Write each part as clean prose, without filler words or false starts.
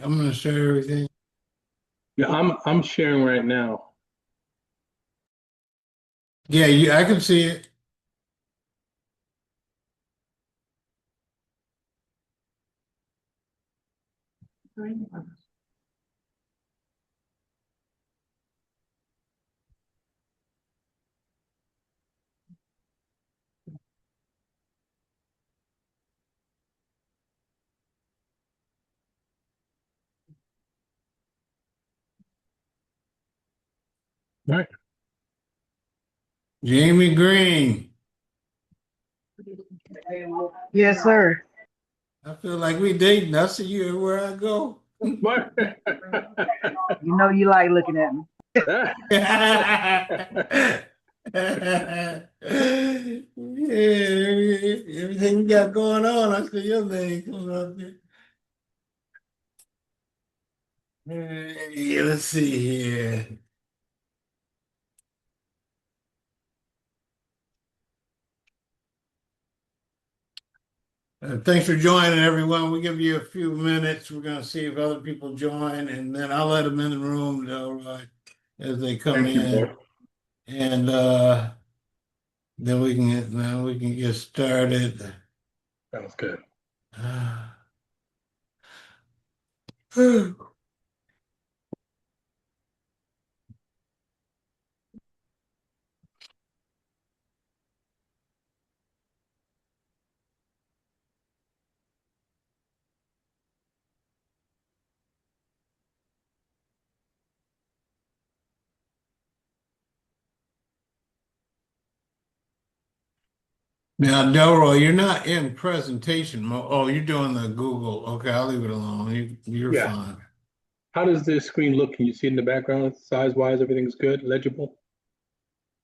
I'm gonna share everything. Yeah, I'm sharing right now. Yeah, I can see it. Right. Jamie Green. Yes, sir. I feel like we dating. I see you everywhere I go. Right. You know you like looking at me. Yeah, everything you got going on, I see your name coming up there. Let's see here. Thanks for joining, everyone. We'll give you a few minutes. We're going to see if other people join, and then I'll let them in the room, as they come Thank you, in, boy. and then we can get started. Sounds good. Now, Delroy, you're not in presentation mode. Oh, you're doing the Google. Okay, I'll leave it alone. You're Yeah. fine. How does this screen look? Can you see it in the background? Size-wise, everything's good, legible?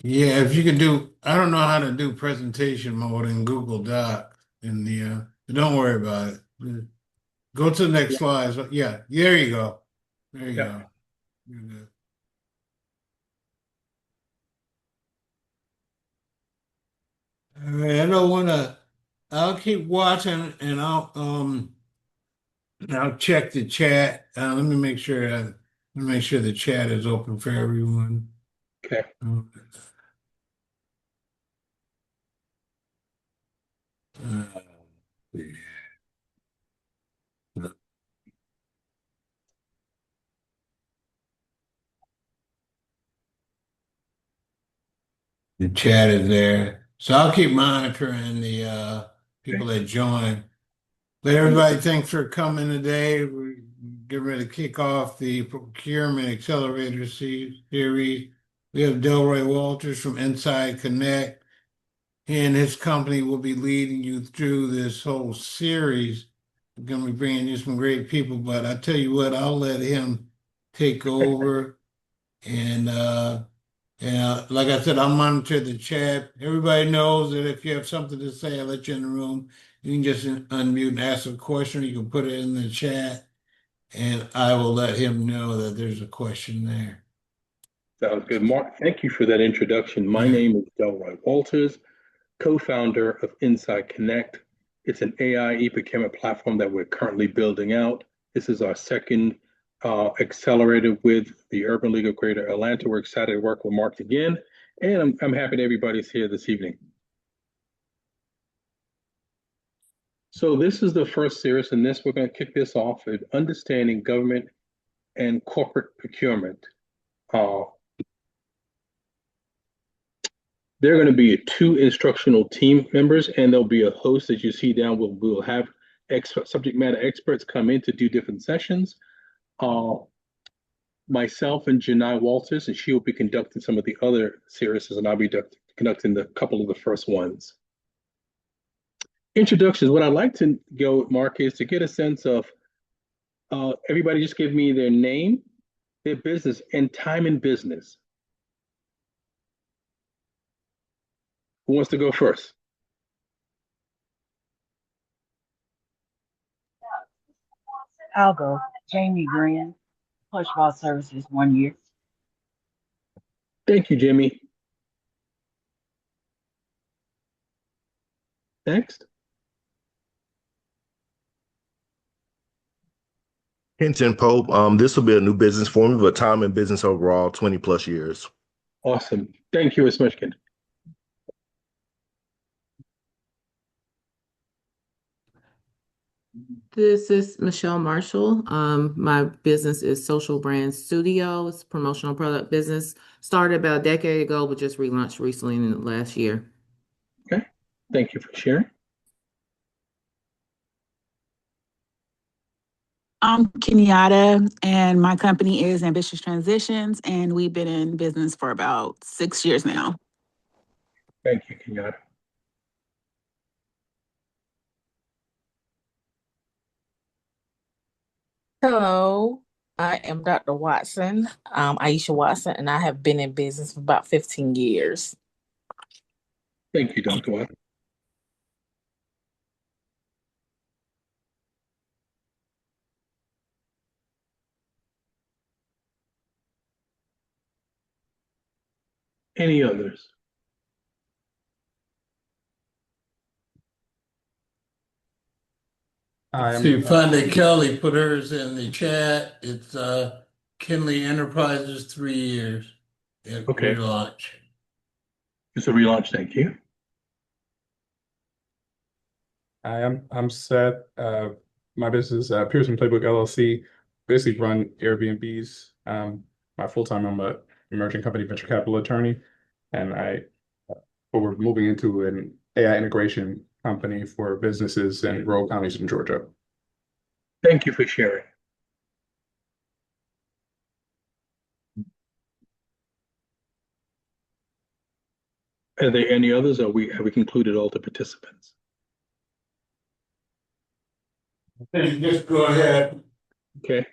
Yeah, if you can do, I don't know how to do presentation mode in Google Docs in don't worry about it. Go to the next Yeah. slide. Yeah, there you go. There you Yeah. go. You're good. All right, I don't want to. I'll keep watching, and I'll check the chat. Let me make sure the chat is open for everyone. Okay. Uh, the chat is there, so I'll keep monitoring the people Okay. that join. But everybody, thanks for coming today. We're getting ready to kick off the Procurement Accelerator series. We have Delroy Walters from Inside Connect. He and his company will be leading you through this whole series. We're going to be bringing you some great people, but I tell you what, I'll let him take over. And like I said, I'll monitor the chat. Everybody knows that if you have something to say, I'll let you in the room. You can just unmute and ask a question. You can put it in the chat, and I will let him know that there's a question there. Sounds good. Mark, thank you for that introduction. My Yeah. name is Delroy Walters, co-founder of Inside Connect. It's an AI e-procurement platform that we're currently building out. This is our second accelerator with the Urban League of Greater Atlanta. We're excited to work with Mark again, and I'm happy that everybody's here this evening. So this is the first series, and we're going to kick this off with understanding government and corporate procurement. Uh, There are going to be two instructional team members, and there'll be a host that you see down. We'll have subject matter experts come in to do different sessions. Uh, Myself and Janai Walters, and she will be conducting some of the other series, and I'll be conducting the couple of the first ones. Introductions. What I'd like to go, Mark, is to get a sense of everybody just give me their name, their business, and time in business. Who wants to go first? I'll go. Jamie Green, Push Ball Services, 1 year. Thank you, Jimmy. Next. Hinton Pope. This will be a new business for me, but time in business overall, 20 plus years. Awesome. Thank you so much, Ken. This is Michelle Marshall. My business is Social Brand Studio. It's a promotional product business. Started about a decade ago, but just relaunched recently in the last year. Okay. Thank you for sharing. I'm Kenyatta, and my company is Ambitious Transitions, and we've been in business for about 6 years now. Thank you, Kenyatta. Hello, I am Dr. Watson, Aisha Watson, and I have been in business for about 15 years. Thank you, Dr. Watt. Any others? See, Fonda Kelly put hers in the chat. It's Kinley Enterprises, 3 years at Okay. relaunch. It's a relaunch. Thank you. Hi, I'm Seth. My business is Pearson Playbook LLC. Basically run Airbnbs. My full-time, I'm a emerging company venture capital attorney, and but we're moving into an AI integration company for businesses in rural counties in Georgia. Thank you for sharing. Are there any others, or have we concluded all the participants? Just go ahead. Okay.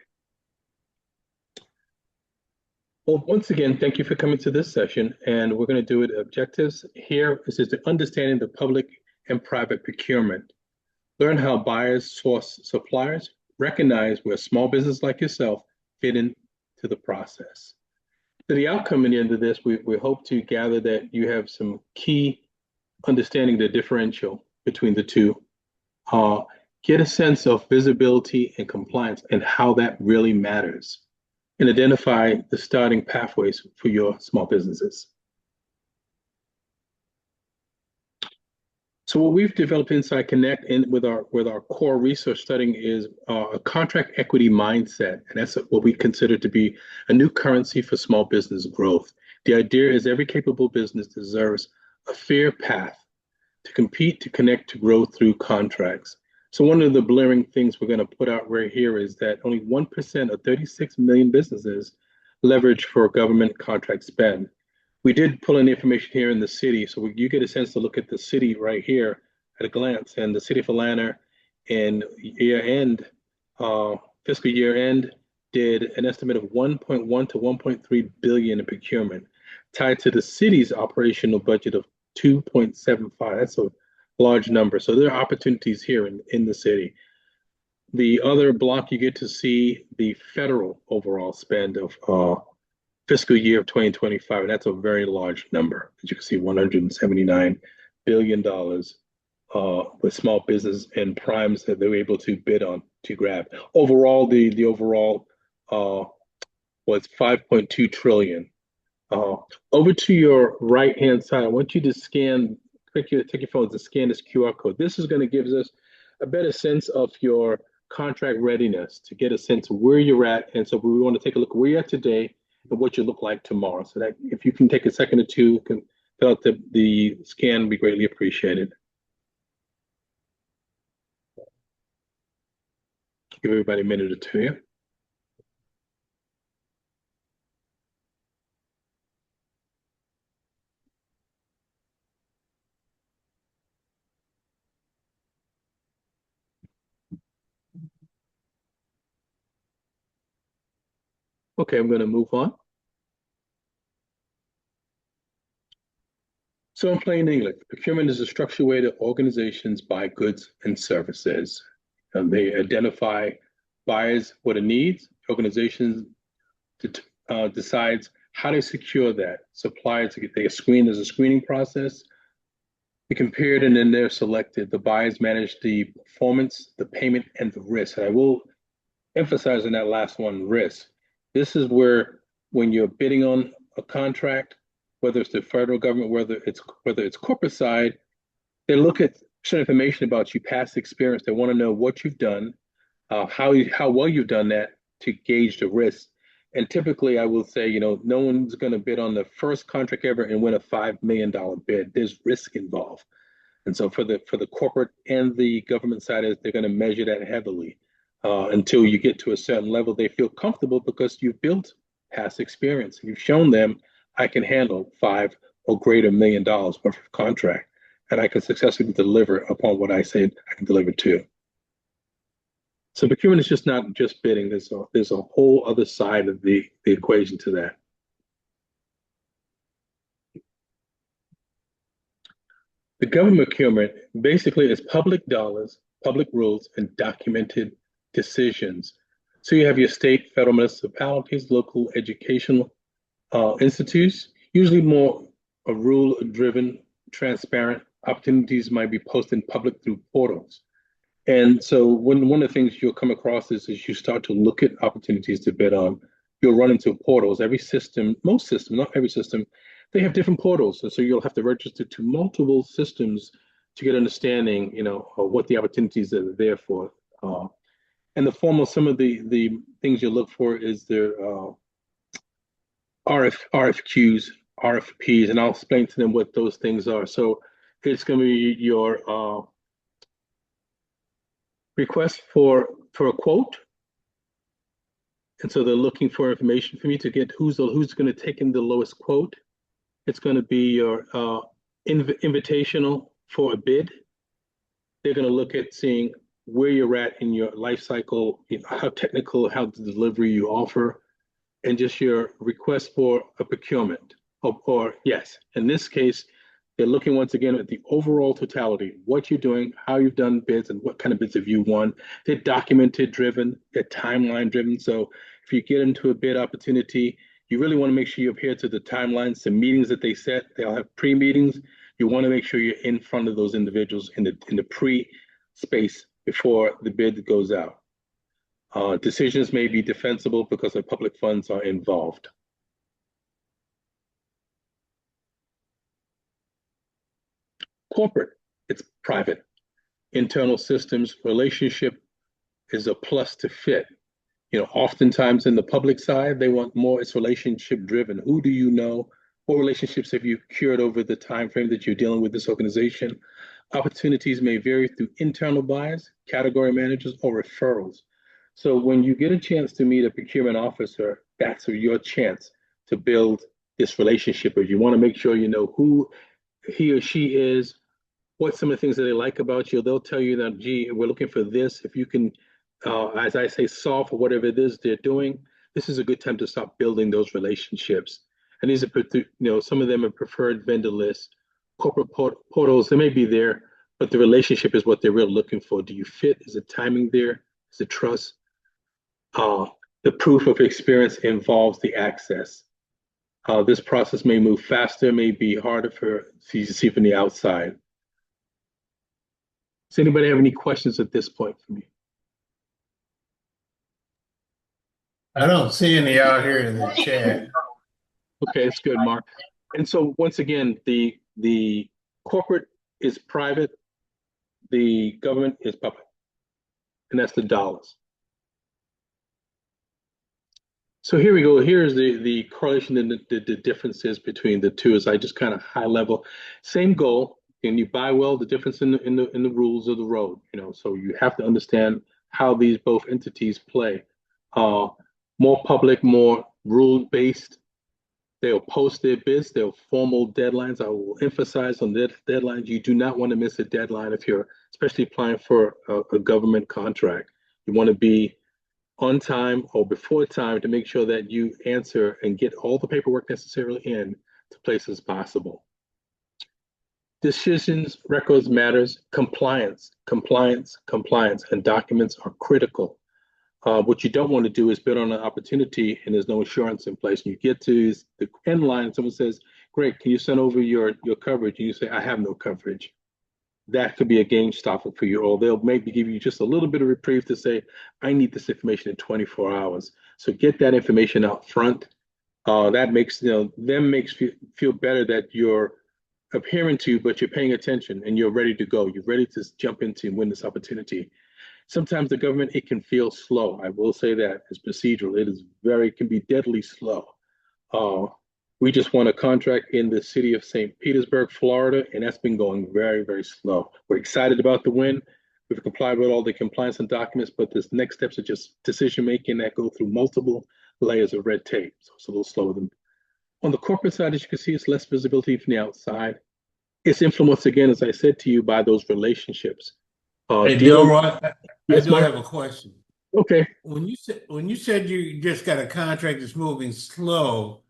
Well, once again, thank you for coming to this session, and we're going to do it objectives. Here, this is the understanding the public and private procurement. Learn how buyers source suppliers, recognize where small business like yourself fit into the process. So the outcome in the end of this, we hope to gather that you have some key understanding the differential between the two. Get a sense of visibility and compliance and how that really matters, and identify the starting pathways for your small businesses. So what we've developed inside Connect with our core research studying is a contract equity mindset, and that's what we consider to be a new currency for small business growth. The idea is every capable business deserves a fair path to compete, to connect, to grow through contracts. So one of the blaring things we're going to put out right here is that only 1% of 36 million businesses leverage for government contract spend. We did pull in information here in the city, so you get a sense to look at the city right here at a glance. And the city of Atlanta in fiscal year end, did an estimate of 1.1 to 1.3 billion in procurement, tied to the city's operational budget of 2.75. That's a large number. So there are opportunities here in the city. The other block, you get to see the federal overall spend of fiscal year of 2025, and that's a very large number. As you can see, $179 billion with small business and primes that they were able to bid on to grab. Overall, the overall was 5.2 trillion. Over to your right-hand side, I want you to take your phone to scan this QR code. This is going to give us a better sense of your contract readiness, to get a sense of where you're at. And so we want to take a look at where you're at today and what you look like tomorrow. So that if you can take a second or two, can fill out the scan, would be greatly appreciated. Give everybody a minute or two here. Okay, I'm going to move on. So in plain English, procurement is a structured way that organizations buy goods and services. And they identify buyers what it needs. Organizations decides how to secure that. Suppliers, they screen, there's a screening process. They compare it, and then they're selected. The buyers manage the performance, the payment, and the risk. And I will emphasizing that last one, risk. This is where when you're bidding on a contract, whether it's the federal government, whether it's corporate side, they look at certain information about you, past experience. They want to know what you've done, how well you've done that to gauge the risk. And typically, I will say, no one's going to bid on the first contract ever and win a $5 million bid. There's risk involved. And so for the corporate and the government side, they're going to measure that heavily until you get to a certain level. They feel comfortable because you've built past experience. You've shown them I can handle $5 or greater million worth of contract, and I can successfully deliver upon what I said I can deliver to. So procurement is just not just bidding. There's a whole other side of the equation to that. The government procurement basically is public dollars, public rules, and documented decisions. So you have your state, federal municipalities, local educational institutes, usually more a rule-driven, transparent. Opportunities might be posted in public through portals. And so one of the things you'll come across is as you start to look at opportunities to bid on, you'll run into portals. Every system, most systems, not every system, they have different portals. And so you'll have to register to multiple systems to get understanding, of what the opportunities that are there for. And the form of some of the things you look for is their RFQs, RFPs, and I'll explain to them what those things are. So it's going to be your request for a quote. And so they're looking for information from you to get who's going to take in the lowest quote. It's going to be your invitational for a bid. They're going to look at seeing where you're at in your life cycle, how technical, how the delivery you offer, and just your request for a procurement. Or yes, in this case, they're looking once again at the overall totality, what you're doing, how you've done bids, and what kind of bids have you won. They're documented driven, they're timeline driven. So if you get into a bid opportunity, you really want to make sure you adhere to the timelines, the meetings that they set. They'll have pre-meetings. You want to make sure you're in front of those individuals in the pre-space before the bid goes out. Decisions may be defensible because the public funds are involved. Corporate, it's private. Internal systems, relationship is a plus to fit. Oftentimes in the public side, they want more, it's relationship driven. Who do you know? What relationships have you cured over the time frame that you're dealing with this organization? Opportunities may vary through internal buys, category managers, or referrals. So when you get a chance to meet a procurement officer, that's your chance to build this relationship. If you want to make sure you know who he or she is, what some of the things that they like about you, they'll tell you that, gee, we're looking for this. If you can, as I say, solve for whatever it is they're doing, this is a good time to start building those relationships. And these are, some of them are preferred vendor lists, corporate portals, they may be there, but the relationship is what they're really looking for. Do you fit? Is the timing there? Is the trust? The proof of experience involves the access. This process may move faster, may be harder for you to see from the outside. Does anybody have any questions at this point for me? I don't see any out here in the chat. Okay, it's good, Mark. And so once again, the corporate is private, the government is public, and that's the dollars. So here we go. Here's the correlation and the differences between the two. As I just kind of high level, same goal. And you buy well, the difference in the rules of the road. So you have to understand how these both entities play. More public, more rule based. They'll post their bids. They'll formal deadlines. I will emphasize on that deadlines. You do not want to miss a deadline if you're especially applying for a government contract. You want to be on time or before time to make sure that you answer and get all the paperwork necessarily in to places as possible. Decisions, records matters, compliance, and documents are critical. What you don't want to do is bid on an opportunity and there's no insurance in place. And you get to the end line and someone says, great, can you send over your coverage? And you say, I have no coverage. that could be a game stopper for you, or they'll maybe give you just a little bit of reprieve to say, I need this information in 24 hours. So get that information out front. That makes them makes feel better that you're adhering to, but you're paying attention and you're ready to go. You're ready to jump into and win this opportunity. Sometimes the government, it can feel slow. I will say that it's procedural. It can be deadly slow. Uh, we just won a contract in the city of St. Petersburg, Florida, and that's been going very, very slow. We're excited about the win. We've complied with all the compliance and documents, but this next steps are just decision making that go through multiple layers of red tape. So it's a little slower than on the corporate side. As you can see, it's less visibility from the outside. It's influenced again, as I said to you, by those relationships. Hey, Delroy, I Yes, do Mark? have a question. Okay. When you said you just got a contract that's moving slow,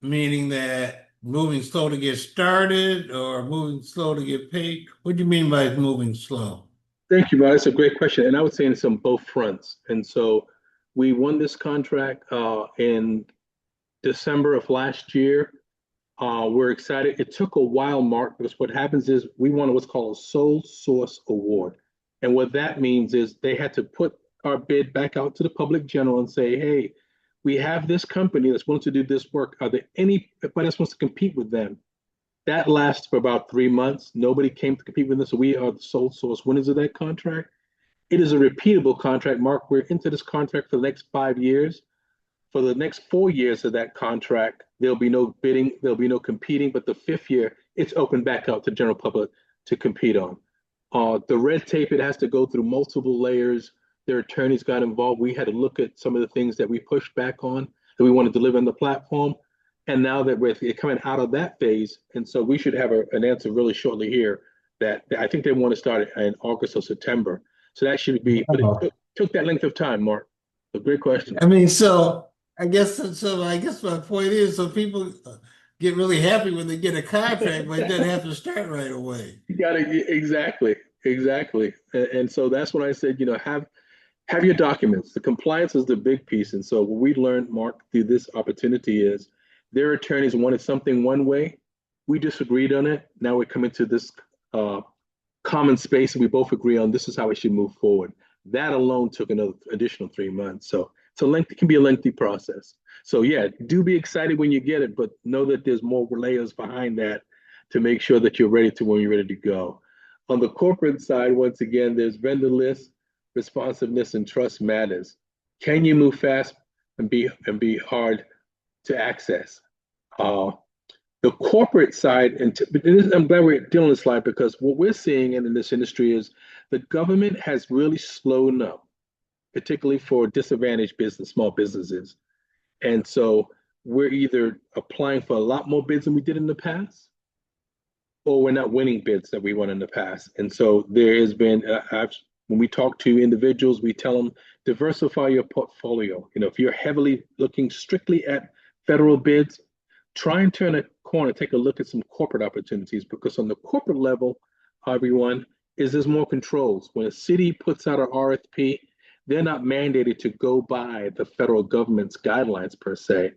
meaning that moving slow to get started or moving slow to get paid, what do you mean by moving slow? Thank you, Rod. That's a great question. And I would say it's on both fronts. And so we won this contract in December of last year. We're excited. It took a while, Mark, because what happens is we won what's called a sole source award. And what that means is they had to put our bid back out to the public general and say, hey, we have this company that's willing to do this work. Are there anybody else wants to compete with them? That lasts for about 3 months. Nobody came to compete with us. So we are the sole source winners of that contract. It is a repeatable contract, Mark. We're into this contract for the next 5 years. For the next 4 years of that contract, there'll be no bidding, there'll be no competing, but the 5th year, it's open back out to the general public to compete on. The red tape, it has to go through multiple layers. Their attorneys got involved. We had to look at some of the things that we pushed back on that we want to deliver on the platform. And now that we're coming out of that phase, and so we should have an answer really shortly here that I think they want to start in August or September. So that should be, but it took that length of time, Mark. So great question. I mean, so I guess my point is, so people get really happy when they get a contract, but it doesn't have to start right away. You got it. Exactly. And so that's when I said, have your documents. The compliance is the big piece. And so what we learned, Mark, through this opportunity is their attorneys wanted something one way. We disagreed on it. Now we're coming to this common space and we both agree on this is how it should move forward. That alone took another additional 3 months. So it can be a lengthy process. So yeah, do be excited when you get it, but know that there's more layers behind that to make sure that you're ready to when you're ready to go. On the corporate side, once again, there's vendor lists, responsiveness, and trust matters. Can you move fast and be hard to access? The corporate side, I'm glad we're dealing this slide because what we're seeing in this industry is the government has really slowed up, particularly for disadvantaged small businesses. And so we're either applying for a lot more bids than we did in the past, or we're not winning bids that we won in the past. And so there has been, when we talk to individuals, we tell them diversify your portfolio. If you're heavily looking strictly at federal bids, try and turn a corner, take a look at some corporate opportunities, because on the corporate level, everyone, there's more controls. When a city puts out an RFP, they're not mandated to go by the federal government's guidelines per se.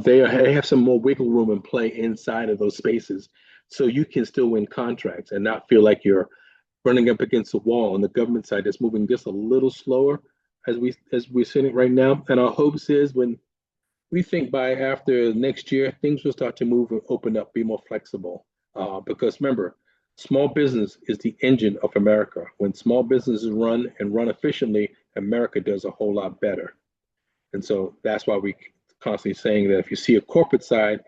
They have some more wiggle room and play inside of those spaces, so you can still win contracts and not feel like you're running up against a wall. On the government side, it's moving just a little slower as we're seeing it right now. And our hopes is when we think by after next year, things will start to move and open up, be more flexible. Because remember, small business is the engine of America. When small businesses run efficiently, America does a whole lot better. And so that's why we constantly saying that if you see a corporate side,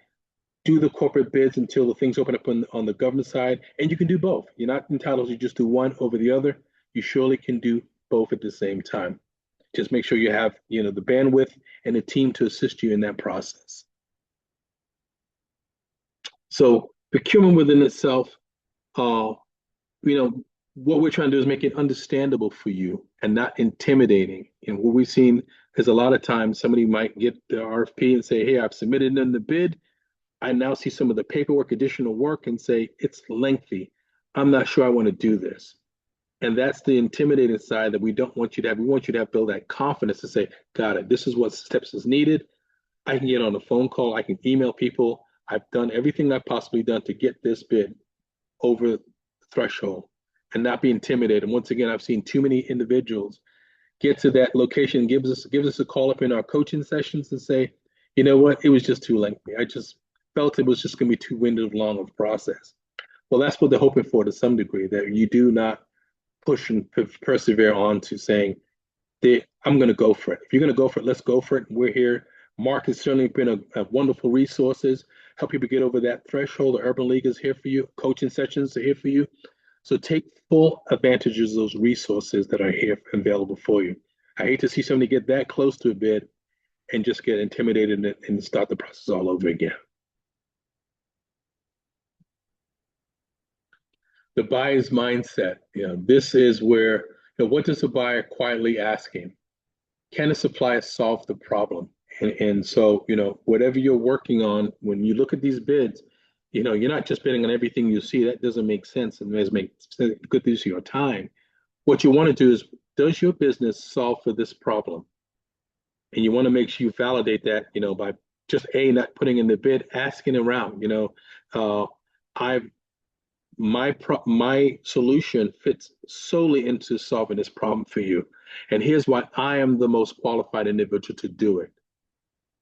do the corporate bids until the things open up on the government side. And you can do both. You're not entitled to just do one over the other. You surely can do both at the same time. Just make sure you have, the bandwidth and a team to assist you in that process. So procurement within itself, what we're trying to do is make it understandable for you and not intimidating. And what we've seen is a lot of times somebody might get the RFP and say, hey, I've submitted in the bid. I now see some of the paperwork, additional work, and say, it's lengthy. I'm not sure I want to do this. And that's the intimidating side that we don't want you to have. We want you to build that confidence to say, got it, this is what steps is needed. I can get on a phone call. I can email people. I've done everything I've possibly done to get this bid over threshold and not be intimidated. And once again, I've seen too many individuals get to that location, gives us a call up in our coaching sessions and say, you know what, it was just too lengthy. I just felt it was just going to be too winded long of a process. Well, that's what they're hoping for to some degree, that you do not push and persevere on to saying, I'm going to go for it. If you're going to go for it, let's go for it. We're here. Mark has certainly been a wonderful resources, help people get over that threshold. The Urban League is here for you. Coaching sessions are here for you. So take full advantage of those resources that are here available for you. I hate to see somebody get that close to a bid and just get intimidated and start the process all over again. The buyer's mindset, this is where, what does the buyer quietly asking? Can the supplier solve the problem? And so, whatever you're working on, when you look at these bids, you're not just bidding on everything you see. That doesn't make sense and doesn't make good use of your time. What you want to do is, does your business solve for this problem? And you want to make sure you validate that, by just not putting in the bid, asking around. My solution fits solely into solving this problem for you. And here's why I am the most qualified individual to do it.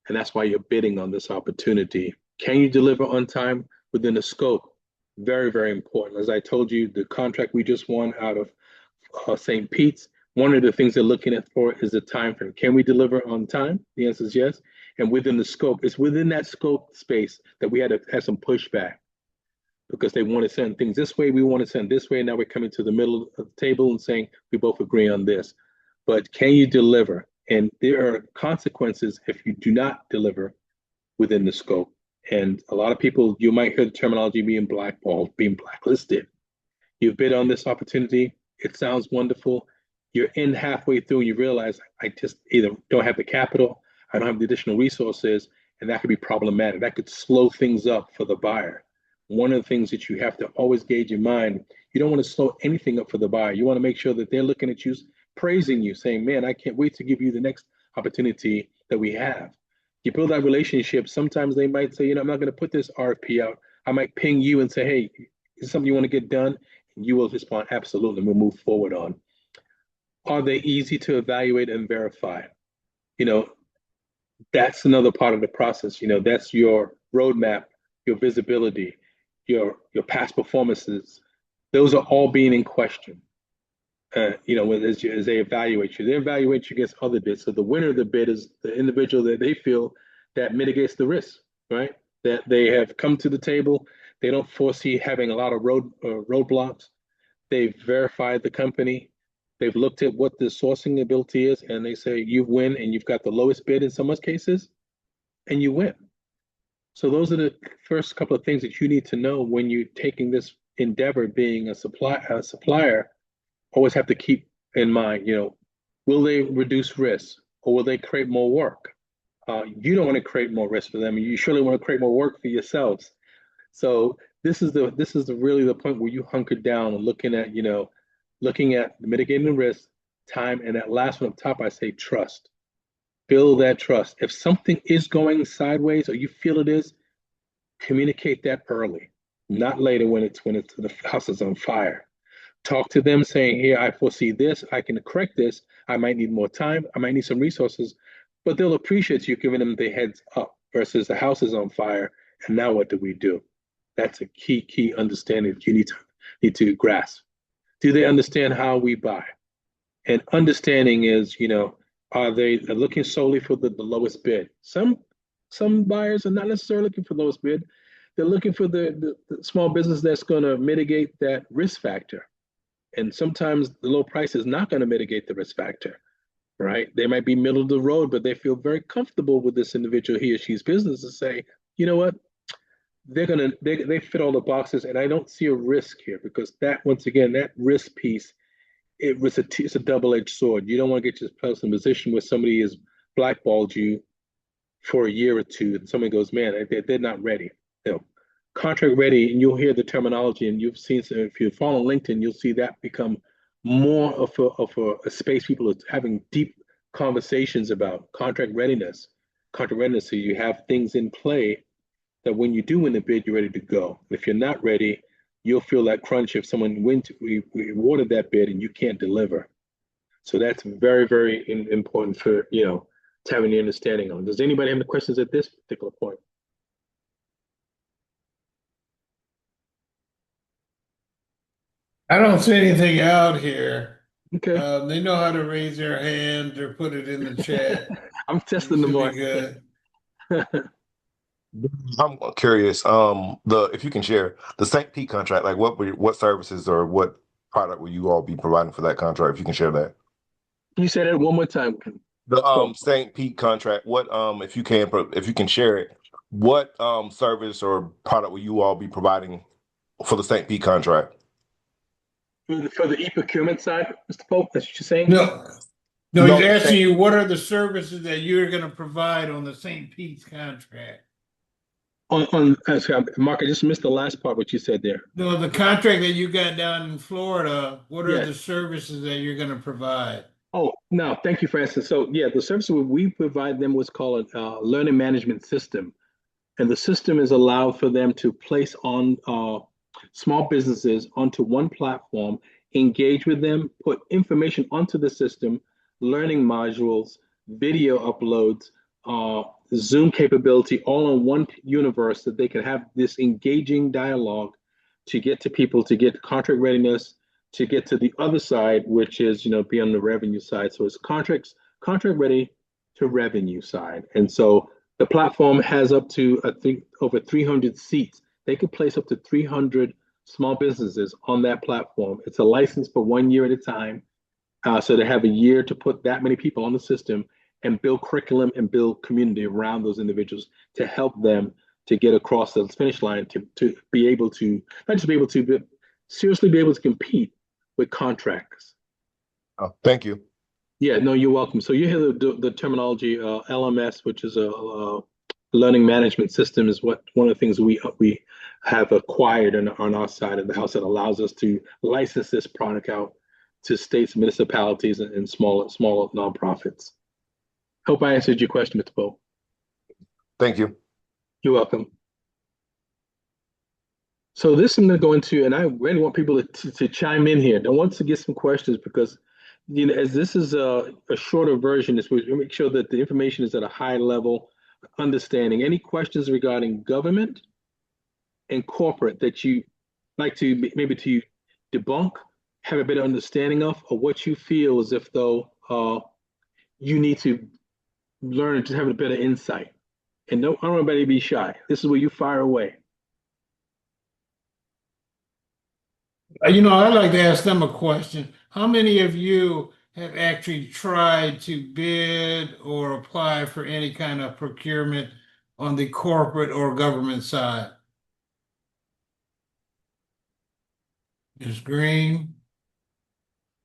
And that's why you're bidding on this opportunity. Can you deliver on time within the scope? Very, very important. As I told you, the contract we just won out of St. Pete's, one of the things they're looking at for is the time frame. Can we deliver on time? The answer is yes. And within the scope, it's within that scope space that we had to have some pushback, because they want to send things this way, we want to send this way. Now we're coming to the middle of the table and saying we both agree on this. But can you deliver? And there are consequences if you do not deliver within the scope. And a lot of people, you might hear the terminology being blackballed, being blacklisted. You've bid on this opportunity. It sounds wonderful. You're in halfway through and you realize I just either don't have the capital, I don't have the additional resources, and that could be problematic. That could slow things up for the buyer. One of the things that you have to always gauge in mind, you don't want to slow anything up for the buyer. You want to make sure that they're looking at you, praising you, saying, man, I can't wait to give you the next opportunity that we have. You build that relationship. Sometimes they might say, I'm not going to put this RFP out. I might ping you and say, hey, is something you want to get done? And you will respond, absolutely, we'll move forward on. Are they easy to evaluate and verify? That's another part of the process. That's your roadmap, your visibility, your past performances. Those are all being in question. As they evaluate you, they evaluate you against other bids. So the winner of the bid is the individual that they feel that mitigates the risk, right? That they have come to the table. They don't foresee having a lot of roadblocks. They've verified the company. They've looked at what the sourcing ability is, and they say you win, and you've got the lowest bid in some cases, and you win. So those are the first couple of things that you need to know when you're taking this endeavor, being a supplier. Always have to keep in mind, will they reduce risk or will they create more work? You don't want to create more risk for them. You surely want to create more work for yourselves. So this is really the point where you hunker down and looking at mitigating the risk, time, and that last one up top, I say trust. Build that trust. If something is going sideways or you feel it is, communicate that early, not later when the house is on fire. Talk to them saying, here, I foresee this, I can correct this, I might need more time, I might need some resources, but they'll appreciate you giving them the heads up versus the house is on fire, and now what do we do? That's a key understanding that you need to grasp. Do they understand how we buy? And understanding is, are they looking solely for the lowest bid? Some buyers are not necessarily looking for the lowest bid. They're looking for the small business that's going to mitigate that risk factor. And sometimes the low price is not going to mitigate the risk factor, right? They might be middle of the road, but they feel very comfortable with this individual, he or she's business, to say, you know what? They fit all the boxes, and I don't see a risk here, because that, once again, that risk piece, it's a double-edged sword. You don't want to get yourself in a position where somebody has blackballed you for a year or two, and somebody goes, man, they're not ready. Contract ready, and you'll hear the terminology, and you've seen, if you follow LinkedIn, you'll see that become more of a space people are having deep conversations about contract readiness. Contract readiness, so you have things in play that when you do win the bid, you're ready to go. If you're not ready, you'll feel that crunch if someone we awarded that bid and you can't deliver. So that's very, very important for, to have any understanding on. Does anybody have any questions at this particular point? I don't see anything out here. Okay. They know how to raise their hand or put it in the chat. I'm It testing the should be mark. good. I'm curious. If you can share the St. Pete contract, like what services or what product will you all be providing for that contract? If you can share that. Can you say that one more time? The Well, St. Pete contract. What if you can share it, what service or product will you all be providing for the St. Pete contract? for the e-procurement side, Mr. Pope, that's what you're saying? No, no, No, he's the asking St. you what are the services that you're going to provide on the St. Pete's contract? Sorry, Mark, I just missed the last part, what you said there. No, the contract that you got down in Florida, what are Yes. the services that you're going to provide? Oh, no, thank you for asking. So, yeah, the service we provide them was called a learning management system. And the system is allowed for them to place on small businesses onto one platform, engage with them, put information onto the system, learning modules, video uploads, Zoom capability, all in one universe that they can have this engaging dialogue to get to people, to get contract readiness, to get to the other side, which is, be on the revenue side. So it's contract ready to revenue side. And so the platform has up to, I think, over 300 seats. They can place up to 300 small businesses on that platform. It's a license for 1 year at a time. So they have a year to put that many people on the system and build curriculum and build community around those individuals to help them to get across the finish line, to be able to, not just be able to, but seriously be able to compete with contracts. Oh, thank you. Yeah, no, you're welcome. So you hear the terminology LMS, which is a learning management system, is one of the things we have acquired on our side of the house that allows us to license this product out to states, municipalities, and smaller nonprofits. Hope I answered your question, Mr. Pope. Thank you. You're welcome. So this I'm going to go into, and I really want people to chime in here. I want to get some questions because, as this is a shorter version, we make sure that the information is at a high level understanding. Any questions regarding government and corporate that you like to maybe to debunk, have a better understanding of, or what you feel as if though you need to learn to have a better insight. And I don't want anybody to be shy. This is where you fire away. I'd like to ask them a question. How many of you have actually tried to bid or apply for any kind of procurement on the corporate or government side? Ms. Green?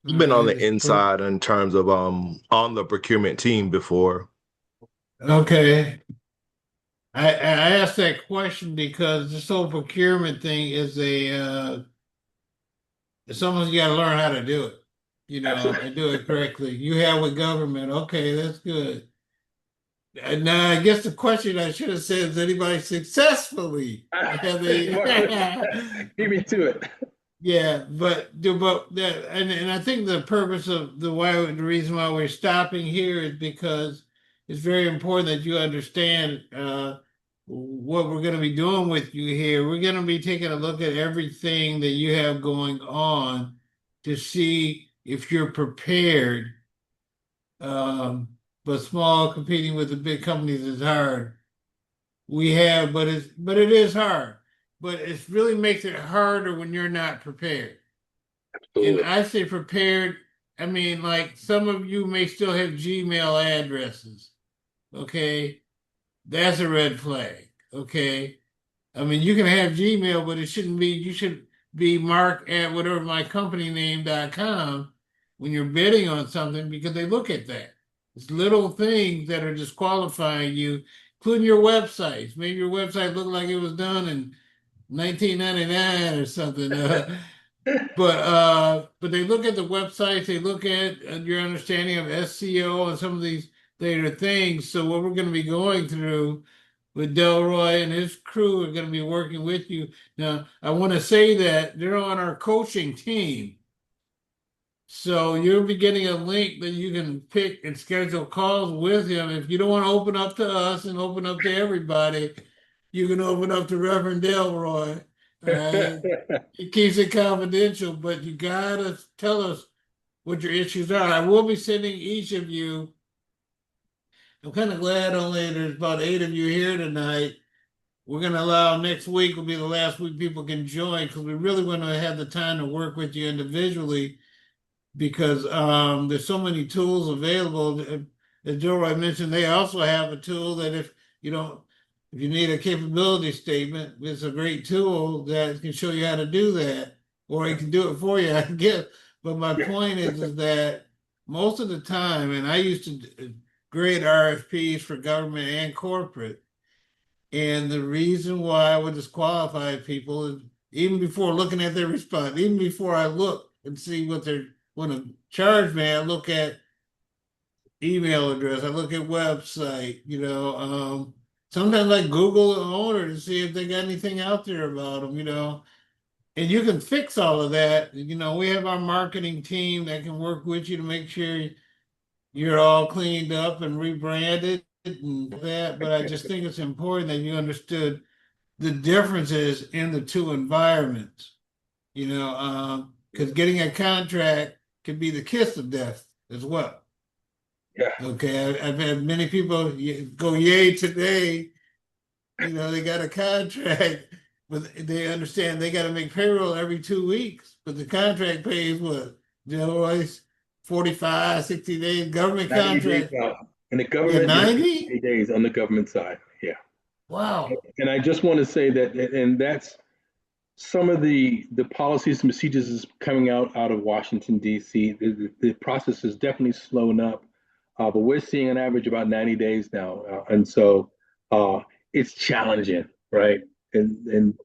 You've been on the Ms. inside in terms of on the procurement team before. Okay. I asked that question because this whole procurement thing is someone's got to learn how to do it, Absolutely. and do it correctly. You have with government, okay, that's good. And now I guess the question I should have said is anybody successfully have they Give me to it. yeah, but that and I think the purpose of the reason why we're stopping here is because it's very important that you understand what we're going to be doing with you here. We're going to be taking a look at everything that you have going on to see if you're prepared. But small competing with the big companies is hard. But it is hard. But it really makes it harder when you're not prepared. And Absolutely. I say prepared, I mean, like some of you may still have Gmail addresses. Okay. That's a red flag. Okay. I mean, you can have Gmail, but you should be marked at whatever my company name.com when you're bidding on something because they look at that. It's little things that are disqualifying you, including your websites. Maybe your website looked like it was done in 1999 or something. But they look at the websites, they look at your understanding of SEO and some of these later things. So what we're going to be going through with Delroy and his crew are going to be working with you. Now, I want to say that they're on our coaching team. So you'll be getting a link that you can pick and schedule calls with him. If you don't want to open up to us and open up to everybody, you can open up to Reverend Delroy. All right. He keeps it confidential, but you gotta tell us what your issues are. I will be sending each of you. I'm kind of glad only there's about 8 of you here tonight. We're going to allow next week will be the last week people can join because we really want to have the time to work with you individually because there's so many tools available. As Joe mentioned, they also have a tool that if you need a capability statement, it's a great tool that can show you how to do that, or it can do it for you, I guess. But my point is that most of the time, and I used to grade RFPs for government and corporate, and the reason why I would disqualify people is even before looking at their response, even before I look and see what they're want to charge me, I look at email address, I look at website, sometimes I Google the owner to see if they got anything out there about them, and you can fix all of that. We have our marketing team that can work with you to make sure you're all cleaned up and rebranded and that. But I just think it's important that you understood the differences in the two environments, because getting a contract could be the kiss of death as well. Yeah. Okay, I've had many people go yay today. They got a contract, but they understand they got to make payroll every 2 weeks. But the contract pays what? Always 45, 60 days. Government 90 days contract. out. In the Yeah, government, 90? 90 days on the government side. Yeah. Wow. And I just want to say that, and that's some of the policies and procedures is coming out of Washington, D.C. The process is definitely slowing up, but we're seeing an average about 90 days now. And so it's challenging, right? And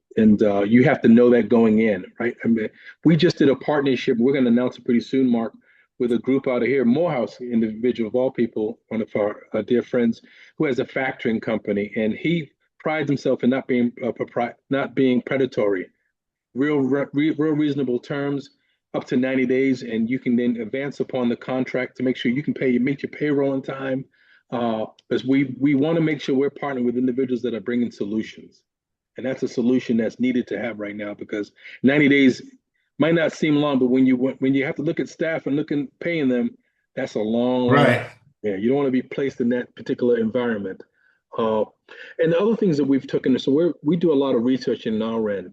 you have to know that going in, right? I mean, we just did a partnership. We're going to announce it pretty soon, Mark, with a group out of here, Morehouse individual of all people, one of our dear friends, who has a factoring company, and he prides himself in not being predatory. Real reasonable terms, up to 90 days, and you can then advance upon the contract to make sure you can make your payroll in time. Because we want to make sure we're partnering with individuals that are bringing solutions. And that's a solution that's needed to have right now because 90 days might not seem long, but when you have to look at staff and paying them, that's a long. Right. Yeah, you don't want to be placed in that particular environment. Uh, and the other things that we've taken, so we do a lot of research in our end.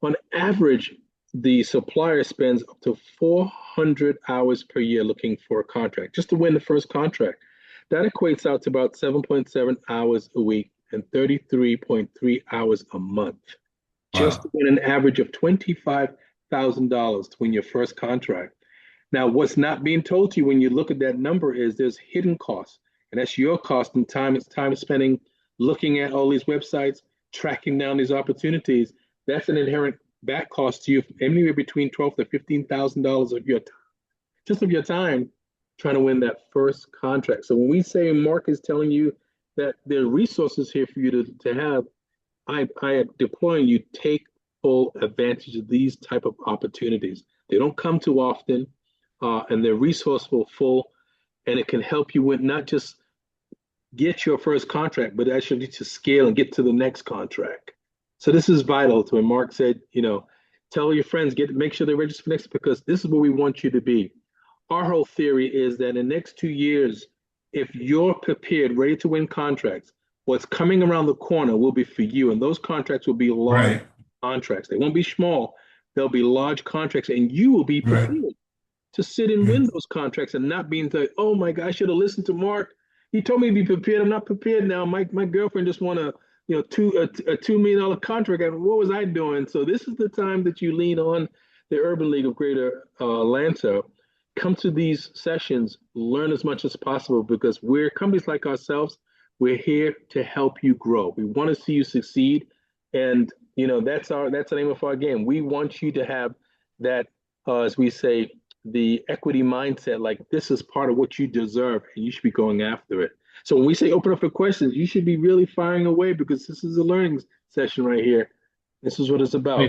On average, the supplier spends up to 400 hours per year looking for a contract just to win the first contract. That equates out to about 7.7 hours a week and 33.3 hours a month, just to Wow. win an average of $25,000 to win your first contract. Now, what's not being told to you when you look at that number is there's hidden costs, and that's your cost and time. It's time spending looking at all these websites, tracking down these opportunities. That's an inherent back cost to you, anywhere between $12,000 to $15,000 of your time trying to win that first contract. So when we say Mark is telling you that there are resources here for you to have, I am deploying you take full advantage of these type of opportunities. They don't come too often, and they're resourceful, full, and it can help you with not just get your first contract, but actually to scale and get to the next contract. So this is vital to when Mark said, tell your friends, make sure they register for next because this is where we want you to be. Our whole theory is that in the next 2 years, if you're prepared, ready to win contracts, what's coming around the corner will be for you. And those contracts will be large contracts. They won't be small. They'll be large contracts. And you will be prepared to sit and win those contracts and not being like, oh my God, I should have listened to Mark. He told me to be prepared. I'm not prepared now. My girlfriend just won a $2 million contract. And what was I doing? So this is the time that you lean on the Urban League of Greater Atlanta. Come to these sessions, learn as much as possible because we're companies like ourselves. We're here to help you grow. We want to see you succeed, and that's the name of our game. We want you to have that, as we say, the equity mindset. Like this is part of what you deserve, and you should be going after it. So when we say open up for questions, you should be really firing away because this is a learning session right here. This is what it's about.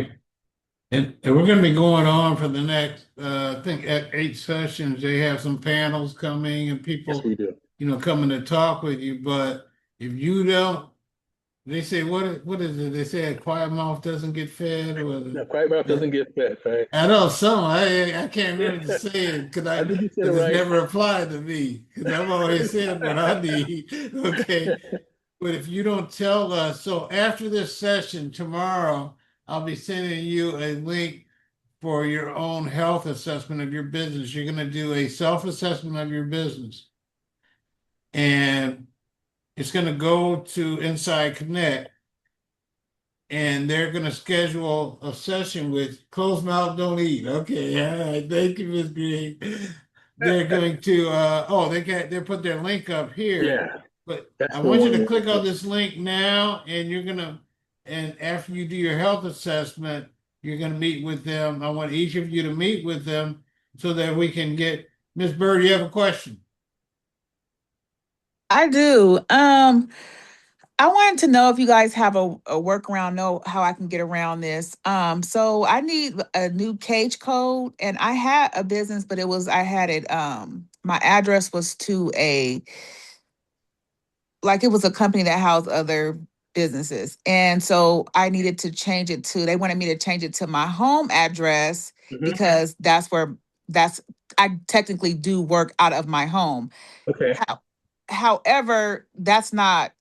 And we're going to be going on for the next, I think at 8 sessions. They have some panels coming and Yes, people, we do. coming to talk with you. But if you don't, they say what is it? They say a quiet mouth doesn't get fed, or No, quiet mouth doesn't get fed, right? I know some. I can't Yeah, remember the saying I think you said it because it's right. never applied to me because I've always said what I need. Okay. But if you don't tell us, so after this session tomorrow, I'll be sending you a link for your own health assessment of your business. You're going to do a self-assessment of your business. And it's going to go to Inside Connect. And they're going to schedule a session with closed mouth, don't eat. Okay, all right. Thank you, Ms. Green. They're going to they put their link up here. Yeah, But that's I the want you one. to click on this link now, and and after you do your health assessment, you're gonna meet with them. I want each of you to meet with them so that we can get Miss Bird, you have a question? I do. I wanted to know if you guys have a workaround, know how I can get around this. So I need a new cage code, and I had a business, but I had it. My address was to it was a company that housed other businesses, and so I needed to change it to. They wanted me to change it to my home address Mhm. because that's I technically do work out of my home. Okay. How, however, that's not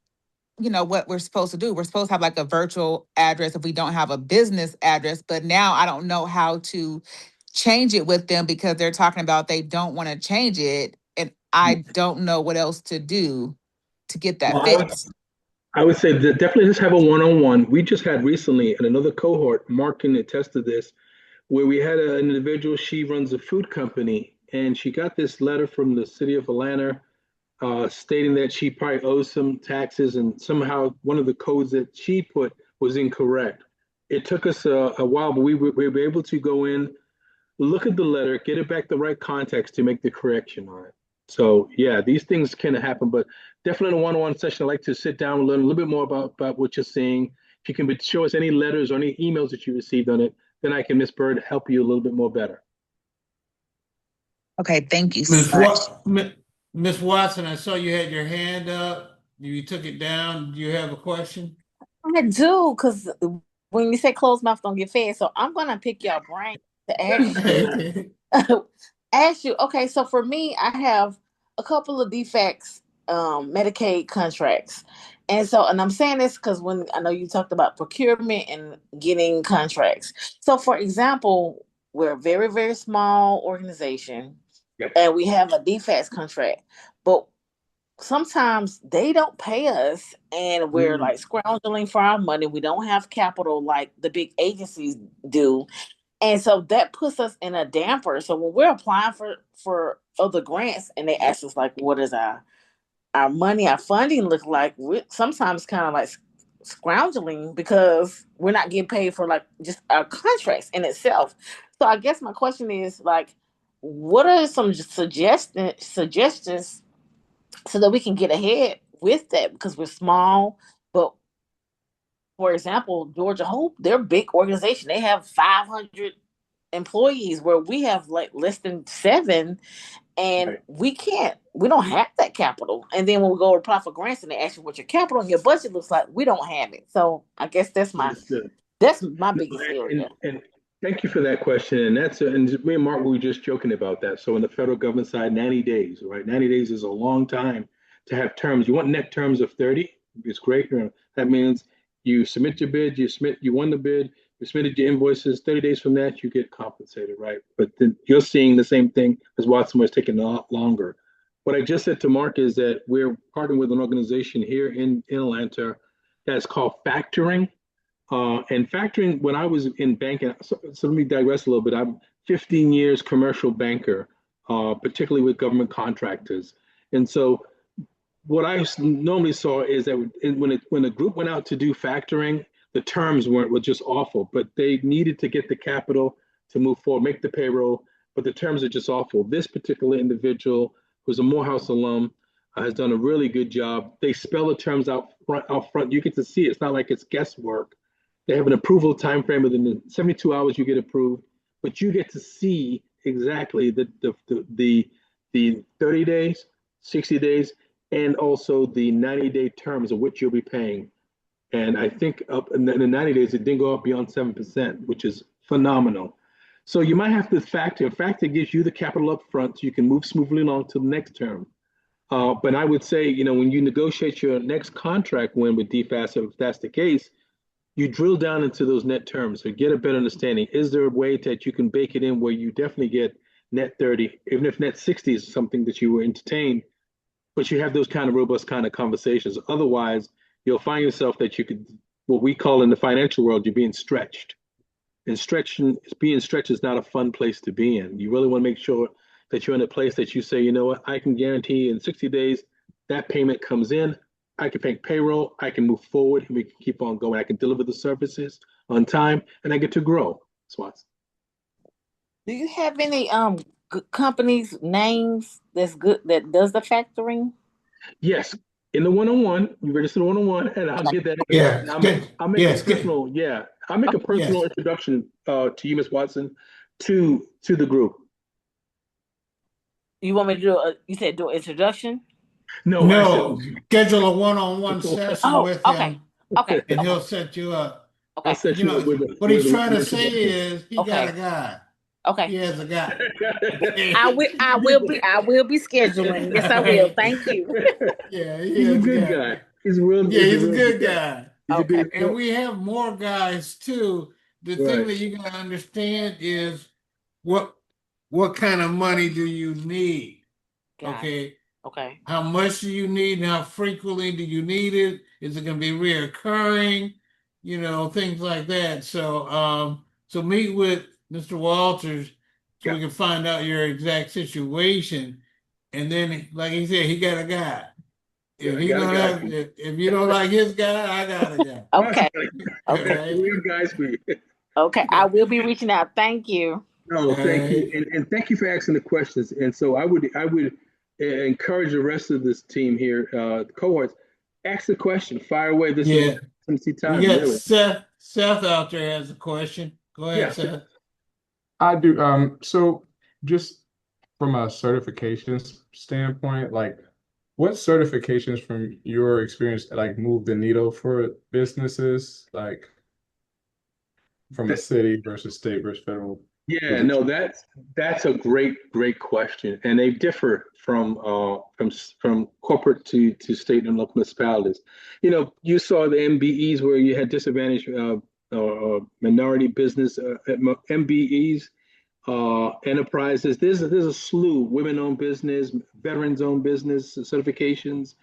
what we're supposed to do. We're supposed to have like a virtual address if we don't have a business address, but now I don't know how to change it with them because they're talking about they don't want to change it, and I don't know what else to do to get Well, that fixed. I would say that definitely just have a one-on-one. We just had recently in another cohort, Mark can attest to this, where we had an individual, she runs a food company, and she got this letter from the city of Atlanta stating that she probably owes some taxes, and somehow one of the codes that she put was incorrect. It took us a while, but we were able to go in, look at the letter, get it back the right context to make the correction on it. So yeah, these things can happen, but definitely in a one-on-one session, I like to sit down and learn a little bit more about what you're seeing. If you can show us any letters or any emails that you received on it, then I can, Miss Bird, help you a little bit more better. Okay, thank you so Miss much. Miss Watson, I saw you had your hand up. You took it down. Do you have a question? I do, because when you say closed mouth don't get fed, so I'm gonna pick your brain to ask you. Ask you, okay, so for me, I have a couple of defects, Medicaid contracts. And I'm saying this because when I know you talked about procurement and getting contracts. So for example, we're a very, very small organization, Yep. and we have a defects contract, but sometimes they don't pay us and we're like scrounging for our money. We don't have capital like the big agencies do. And so that puts us in a damper. So when we're applying for other grants and they ask us like, what is our money, our funding look like? We sometimes kind of like scrounging because we're not getting paid for like just our contracts in itself. So I guess my question is like, what are some suggestions so that we can get ahead with that because we're small, but for example, Georgia Hope, they're a big organization. They have 500 employees where we have like less than 7, and Right. we don't have that capital. And then when we go to apply for grants and they ask you what your capital and your budget looks like, we don't have it. So I guess Understood. that's my No, biggest area. and thank you for that question. And and me and Mark we were just joking about that. So in the federal government side, 90 days, right? 90 days is a long time to have terms. You want net terms of 30? It's great. That means you submit your bid, you won the bid, you submitted your invoices. 30 days from that, you get compensated, right? But then you're seeing the same thing as Watson was taking a lot longer. What I just said to Mark is that we're partnering with an organization here in Atlanta that's called Factoring. And factoring, when I was in banking, so let me digress a little bit. I'm 15 years commercial banker, particularly with government contractors. And so what I normally saw is that when a group went out to do factoring, the terms were just awful, but they needed to get the capital to move forward, make the payroll, but the terms are just awful. This particular individual who's a Morehouse alum, has done a really good job. They spell the terms out front. You get to see it. It's not like it's guesswork. They have an approval time frame within the 72 hours you get approved, but you get to see exactly the 30 days, 60 days, and also the 90-day terms of which you'll be paying. And I think up in the 90 days, it didn't go up beyond 7%, which is phenomenal. So you might have to factor. In fact, it gives you the capital up front so you can move smoothly along to the next term. But I would say, when you negotiate your next contract win with DFAS, if that's the case, you drill down into those net terms or get a better understanding. Is there a way that you can bake it in where you definitely get net 30, even if net 60 is something that you were entertained, but you have those kind of robust kind of conversations. Otherwise, you'll find yourself that you could, what we call in the financial world, you're being stretched. And being stretched is not a fun place to be in. You really want to make sure that you're in a place that you say, you know what, I can guarantee in 60 days that payment comes in. I can pay payroll. I can move forward, and we can keep on going. I can deliver the services on time, and I get to grow. Swats. Do you have any companies names that's good that does the factoring? Yes, in the one-on-one, you register the one-on-one, and I'll get that. Yeah, I'll make yes, a personal. Yeah, I'll make a personal yes. introduction to you, Ms. Watson, to the group. You want me to do you said do an introduction? No, I said. No, schedule a one-on-one session Oh, with okay. him, Okay. and he'll set you up. I'll Okay. set you up with What he's trying to an say introduction. is he Okay. got a guy. He Okay. has a guy. I will be scheduling. Yes, I will. Thank you. Yeah, he He's a has a good guy. guy. He's a real. Yeah, he's a real good guy. He's a Okay. good. And we have more guys too. The thing Right. that you gotta understand is what kind of money do you need? Got it. Okay. Okay. How much do you need and how frequently do you need it? Is it gonna be reoccurring? Things like that. So meet with Mr. Walters so we Yeah. can find out your exact situation. And then, like he said, he got a guy. Yeah, If I he got a don't guy have, for you. if you don't like his guy, I got a guy. Okay. Okay. Okay. Three guys for you. Okay. I will be reaching out. Thank you. No, All thank you, right. and thank you for asking the questions. And so I would encourage the rest of this team here, cohorts, ask the question, fire away. This is Yeah. Tennessee We time, got really. Seth out there has a question. Go ahead, Yeah. Seth. I do. So just from a certifications standpoint, like what certifications from your experience like move the needle for businesses, like from a city versus state versus federal Yeah, no, position? that's a great question, and they differ from corporate to state and local municipalities. You saw the MBEs where you had disadvantaged minority business MBEs, enterprises. There's a slew women-owned business, veterans-owned business certifications,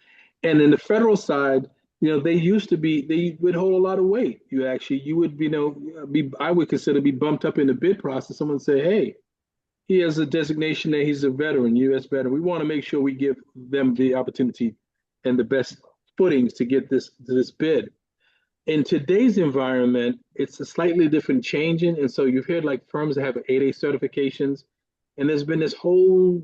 and in the federal side, they would hold a lot of weight. You would be I would consider be bumped up in the bid process. Someone say, hey, he has a designation that he's a veteran, U.S. veteran. We want to make sure we give them the opportunity and the best footings to get this bid. In today's environment, it's a slightly different changing. And so you've heard like firms that have 8A certifications. And there's been this whole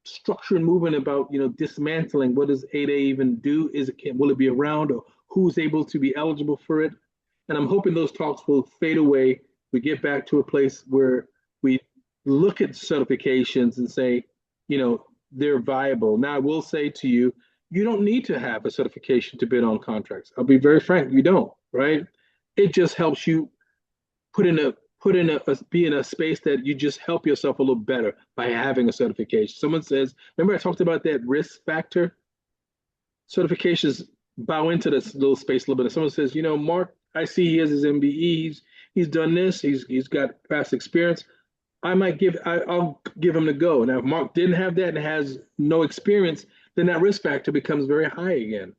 structure and movement about, dismantling what does 8A even do? Will it be around, or who's able to be eligible for it? And I'm hoping those talks will fade away. We get back to a place where we look at certifications and say, they're viable. Now, I will say to you, you don't need to have a certification to bid on contracts. I'll be very frank, you don't, right? It just helps you be in a space that you just help yourself a little better by having a certification. Someone says, remember I talked about that risk factor? Certifications bow into this little space a little bit. And someone says, Mark, I see he has his MBE, he's done this, he's got past experience. I'll give him the go. Now, if Mark didn't have that and has no experience, then that risk factor becomes very high again.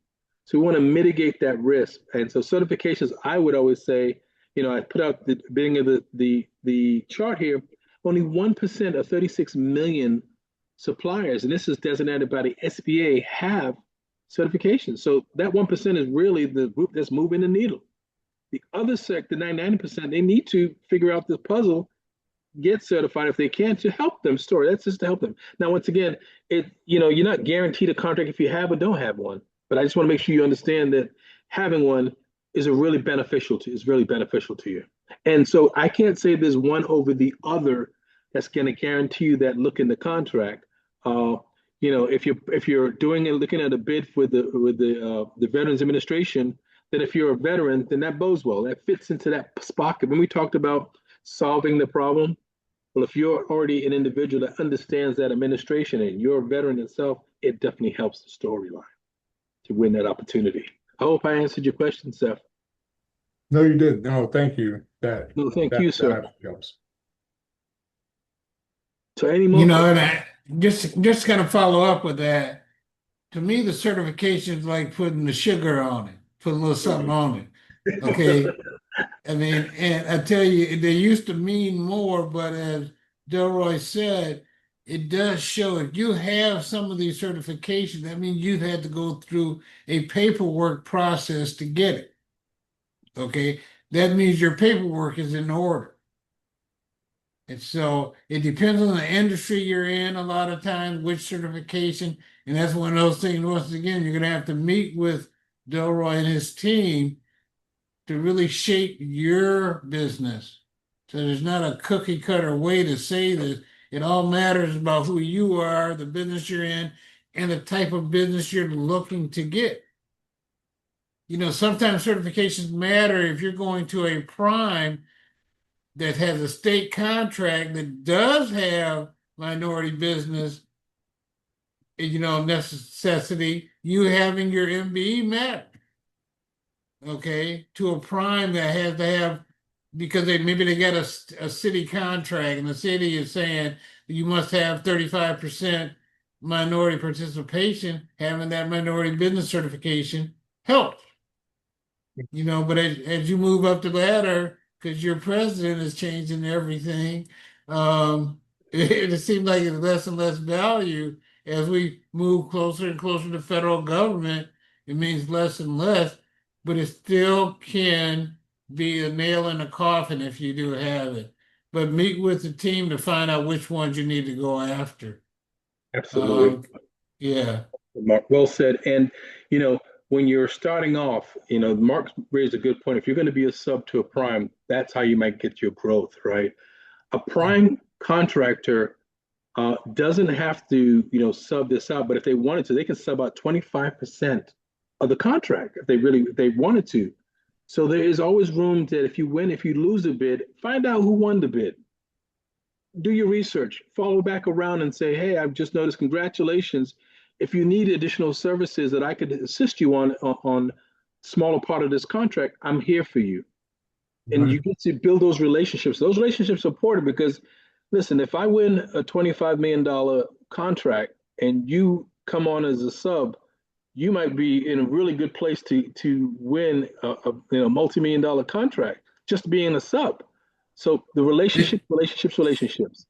So we want to mitigate that risk. And so certifications, I would always say, I put out the beginning of the chart here, only 1% of 36 million suppliers, and this is designated by the SBA, have certifications. So that 1% is really the group that's moving the needle. The other sector, 99%, they need to figure out the puzzle. get certified if they can to help them store. That's just to help them. Now, once again, you're not guaranteed a contract if you have or don't have one. But I just want to make sure you understand that having one is really beneficial to you. And so I can't say there's one over the other that's going to guarantee you that look in the contract. Uh, if you're doing and looking at a bid with the Veterans Administration, then if you're a veteran, then that bodes well. That fits into that spot. When we talked about solving the problem, well, if you're already an individual that understands that administration and you're a veteran itself, it definitely helps the storyline to win that opportunity. I hope I answered your question, Seth. No, you did. No, thank you. No, thank you, sir. That helps. So any more? You know, and just kind of follow up with that. To me, the certification is like putting the sugar on it, put a little something on it. Okay. I mean, and I tell you, they used to mean more, but as Delroy said, it does show if you have some of these certifications, that means you've had to go through a paperwork process to get it. Okay. That means your paperwork is in order. And so it depends on the industry you're in a lot of times, which certification. And that's one of those things, once again, you're going to have to meet with Delroy and his team to really shape your business. So there's not a cookie cutter way to say this. It all matters about who you are, the business you're in, and the type of business you're looking to get. You know, sometimes certifications matter if you're going to a prime that has a state contract that does have minority business, necessity, you having your MBE matter. Okay, to a prime that has to have, because maybe they get a city contract and the city is saying you must have 35% minority participation, having that minority business certification helps. But as you move up the ladder, because your president is changing everything, it seems like it's less and less value as we move closer and closer to federal government. It means less and less, but it still can be a nail in a coffin if you do have it. But meet with the team to find out which ones you need to go after. Absolutely. Yeah. Mark, well said. And, when you're starting off, Mark raised a good point. If you're going to be a sub to a prime, that's how you might get your growth, right? A prime contractor doesn't have to, sub this out, but if they wanted to, they can sub out 25% of the contract if they wanted to. So there is always room that if you lose a bid, find out who won the bid. Do your research, follow back around and say, hey, I've just noticed, congratulations. If you need additional services that I could assist you on smaller part of this contract, I'm here for you. And you get to build those relationships. Those relationships are important because, listen, if I win a $25 million contract and you come on as a sub, you might be in a really good place to win a multi-million-dollar contract just being a sub. So the relationships.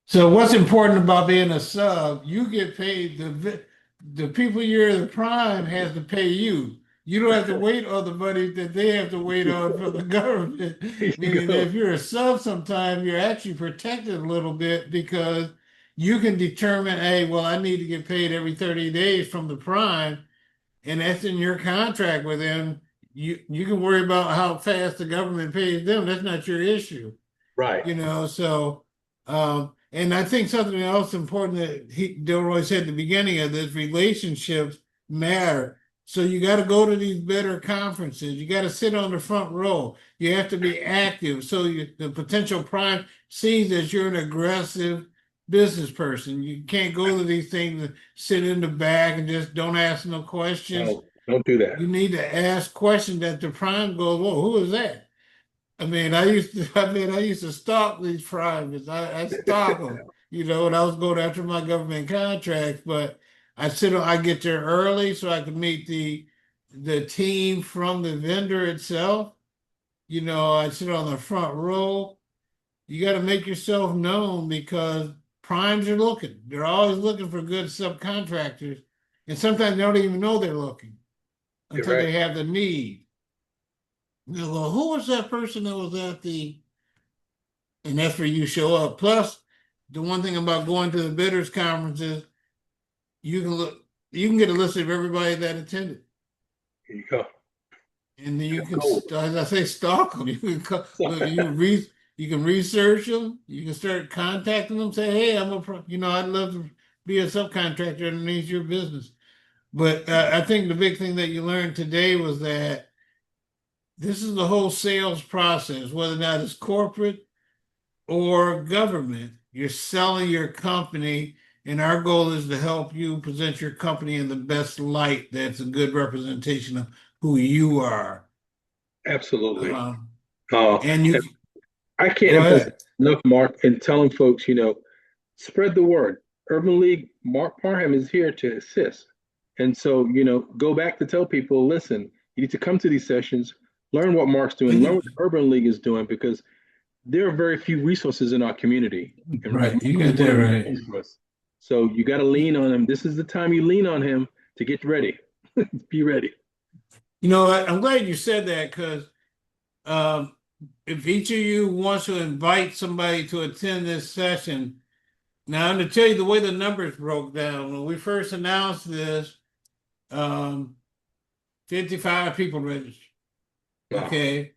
So what's important about being a sub? You get paid. The people you're the prime has to pay you. You don't have to wait on the money that they have to wait on from the government. Meaning that if you're a sub, sometimes you're actually protected a little bit because you can determine, hey, well, I need to get paid every 30 days from the prime, and that's in your contract with them. You can worry about how fast the government pays them. That's not your issue. Right. And I think something else important that Delroy said at the beginning of this, relationships matter. So you got to go to these better conferences. You got to sit on the front row. You have to be active. So the potential prime sees that you're an aggressive business person. You can't go to these things and sit in the back and just don't ask no questions. No, don't do that. You need to ask questions that the prime goes, whoa, who is that? I used to stalk these privates. I stalk them, and I was going after my government contracts, but I get there early so I can meet the team from the vendor itself. I sit on the front row. You got to make yourself known because primes are looking. They're always looking for good subcontractors. And sometimes they don't even know they're looking until they have the need. They'll go, who was that person that was at the and that's where you show up. Plus, the one thing about going to the bidders conferences, you can get a list of everybody that attended. Here you go. And then you can, Cool. as I say, stalk them. You can you can research them. You can start contacting them. Say, hey, I'd love to be a subcontractor underneath your business. But I think the big thing that you learned today was that this is the whole sales process, whether or not it's corporate or government. You're selling your company, and our goal is to help you present your company in the best light that's a good representation of who you are. Absolutely. Um, Uh, and you I can't go emphasize ahead. enough, Mark, and telling folks, spread the word. Urban League, Mark Parham is here to assist. And so, go back to tell people, listen, you need to come to these sessions, learn what Mark's doing, learn what the Urban League is doing, because there are very few resources in our community. And Right, you Mark is got one that of the right. best for us. So you got to lean on him. This is the time you lean on him to get ready. Be ready. I'm glad you said that because um, if each of you wants to invite somebody to attend this session, now I'm going to tell you the way the numbers broke down. When we first announced this, um, 55 people registered. Wow. Okay.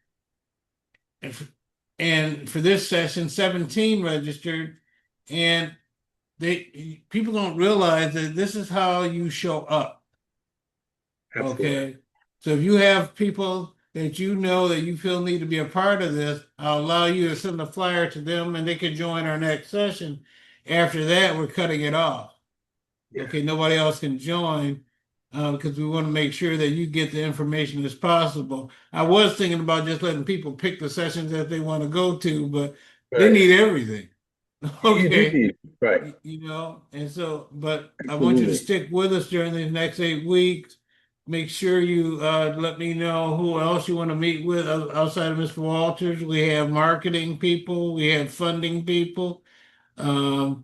And for this session, 17 registered. And people don't realize that this is how you show up. Absolutely. Okay. So if you have people that you know that you feel need to be a part of this, I'll allow you to send a flyer to them and they can join our next session. After that, we're cutting it off. Yeah. Okay, nobody else can join because we want to make sure that you get the information as possible. I was thinking about just letting people pick the sessions that they want to go to, but they need everything. You do Okay. need, right. And so, but I want you to Absolutely. stick with us during these next 8 weeks. Make sure you let me know who else you want to meet with outside of Mr. Walters. We have marketing people, we have funding people, HR.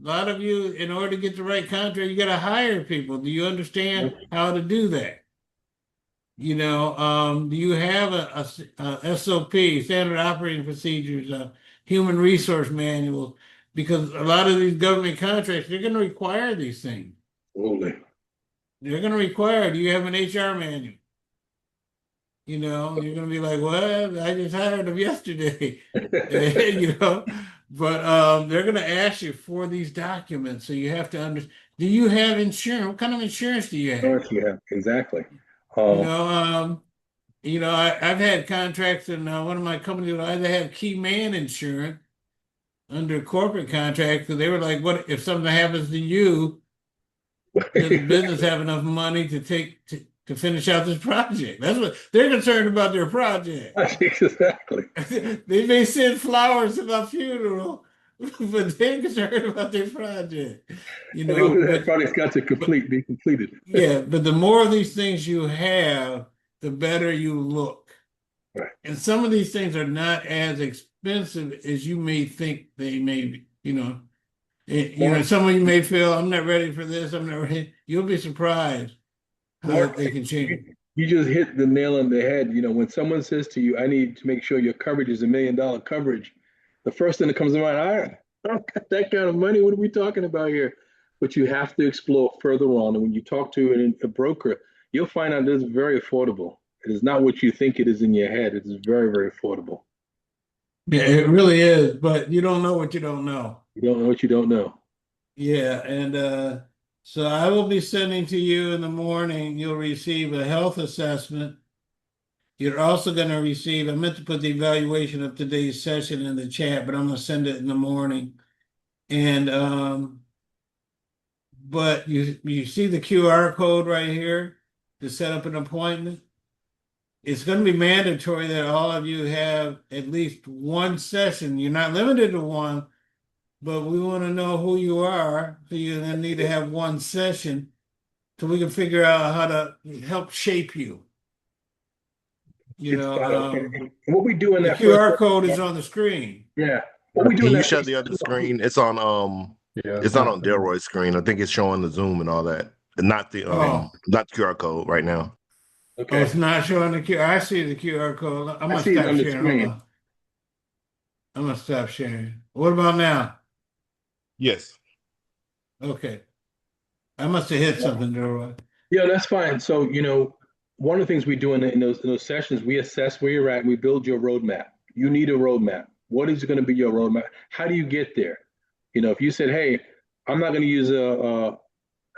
A lot of you, in order to get the right contract, you got to hire people. Do you understand how to do that? Do you have a SOP, standard operating procedures, human resource manuals? Because a lot of these government contracts, they're going to require these things. Absolutely. They're going to require, do you have an HR manual? You're going to be like, well, I just hired them yesterday. But they're going to ask you for these documents. So you have to understand, do you have insurance? What kind of insurance do you have? Yeah, exactly. I've had contracts in one of my companies where I had key man insurance under corporate contract because they were like, what if something happens to you? Does the business have enough money to finish out this project? That's what they're concerned about their project. Exactly. They may send flowers to my funeral, but they're concerned about their project. That project's got to be completed. Yeah, but the more of these things you have, the better you look. Right. And some of these things are not as expensive as you may think they may be. Some of you may feel, I'm not ready for this, I'm not ready. You'll be surprised how Mark, they can change. you just hit the nail on the head. When someone says to you, I need to make sure your coverage is $1 million coverage, the first thing that comes to mind, I don't got that kind of money. What are we talking about here? But you have to explore further on. And when you talk to a broker, you'll find out it's very affordable. It is not what you think it is in your head. It is very, very affordable. Yeah, it really is, but you don't know what you don't know. You don't know what you don't know. Yeah, and so I will be sending to you in the morning, you'll receive a health assessment. You're also going to receive, I meant to put the evaluation of today's session in the chat, but I'm going to send it in the morning. And but you see the QR code right here to set up an appointment. It's going to be mandatory that all of you have at least one session. You're not limited to one, but we want to know who you are. So you're going to need to have one session so we can figure out how to help shape you. What we do in the that QR code is on the screen. Yeah. What we do Can in you that share the other screen? It's on it's not on Delroy's screen. I think it's showing the Zoom and all that. And not the not the QR code right now. Okay. Oh, it's not showing the QR. I see the QR code. I'm gonna see it stop on the sharing. screen. Hold on. I'm gonna stop sharing. What about now? Yes. Okay. I must have hit something, Delroy. Yeah, that's fine. So, one of the things we do in those sessions, we assess where you're at and we build your roadmap. You need a roadmap. What is going to be your roadmap? How do you get there? If you said, hey, I'm not going to use a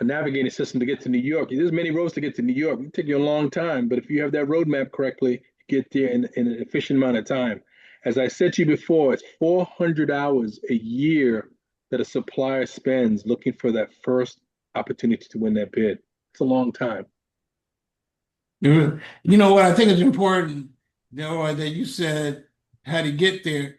navigating system to get to New York, there's many roads to get to New York. It take you a long time, but if you have that roadmap correctly, you get there in an efficient amount of time. As I said to you before, it's 400 hours a year that a supplier spends looking for that first opportunity to win that bid. It's a long time. You know what I think is important, Delroy, that you said how to get there.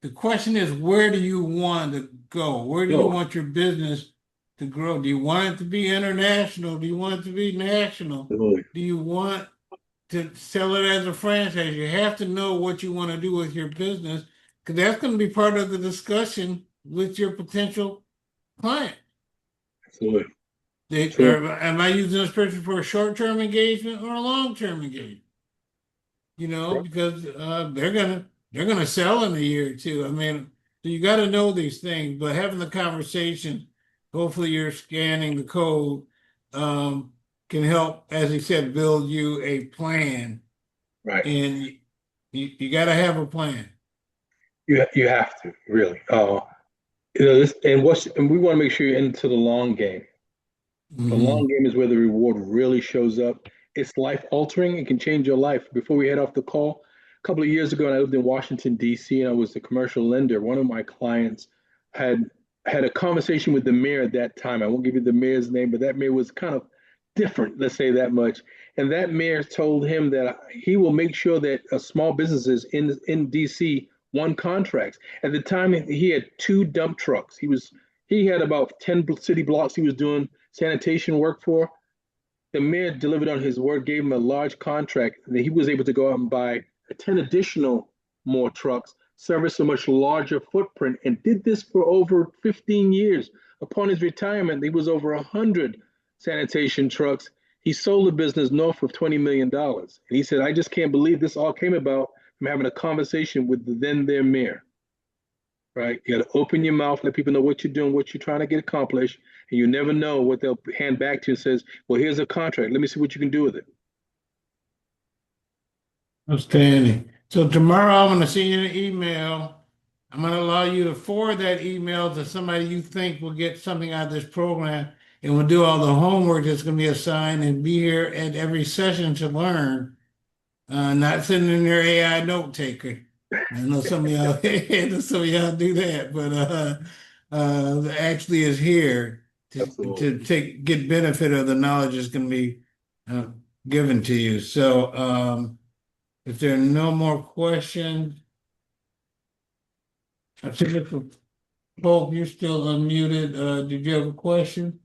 The question is, where do you want to go? Where do you No, want your business to grow? Do you want it to be international? Do you want it to be national? absolutely. Do you want to sell it as a franchise? You have to know what you want to do with your business because that's going to be part of the discussion with your potential client. Absolutely. True. Am I using this person for a short-term engagement or a long-term engagement? Right. Because they're gonna sell in a year or two. I mean, so you got to know these things, but having the conversation, hopefully you're scanning the code, can help, as he said, build you a plan, Right. and you got to have a plan. You have to really. This and we want to make sure you're into the long game. The long Mhm. game is where the reward really shows up. It's life altering. It can change your life. Before we head off the call, a couple of years ago, I lived in Washington, D.C., and I was a commercial lender. One of my clients had had a conversation with the mayor at that time. I won't give you the mayor's name, but that mayor was kind of different, let's say that much. And that mayor told him that he will make sure that small businesses in D.C. won contracts. At the time, he had two dump trucks. He had about 10 city blocks he was doing sanitation work for. The mayor delivered on his word, gave him a large contract, and he was able to go out and buy 10 additional more trucks, service a much larger footprint, and did this for over 15 years. Upon his retirement, he was over 100 sanitation trucks. He sold the business north of $20 million. And he said, I just can't believe this all came about from having a conversation with the then their mayor, right? You got to open your mouth, let people know what you're doing, what you're trying to get accomplished, and you never know what they'll hand back to you and says, "Well, here's a contract. Let me see what you can do with it." Outstanding. So tomorrow I'm going to send you an email. I'm going to allow you to forward that email to somebody you think will get something out of this program, and we'll do all the homework that's going to be assigned and be here at every session to learn. Not sitting in your AI note taker. I know some of y'all, I know some of y'all do that, but actually is here Absolutely. to get benefit of the knowledge that's going to be uh, given to you. So if there are no more questions, I think it's Pope, you're still unmuted. Did you have a question?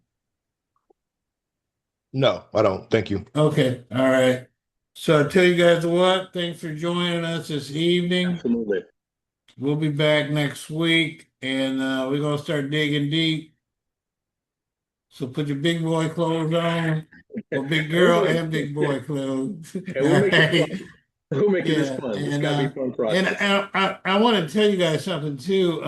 No, I don't. Thank you. Okay, all right. So I tell you guys what, thanks for joining us this evening. Absolutely. We'll be back next week and we're gonna start digging deep. So put your big boy clothes on, or big And we'll girl make and big boy clothes. and we'll All make it right. fun. We'll make this Yeah. fun. It's And got to be a fun and process. I want to tell you guys something too.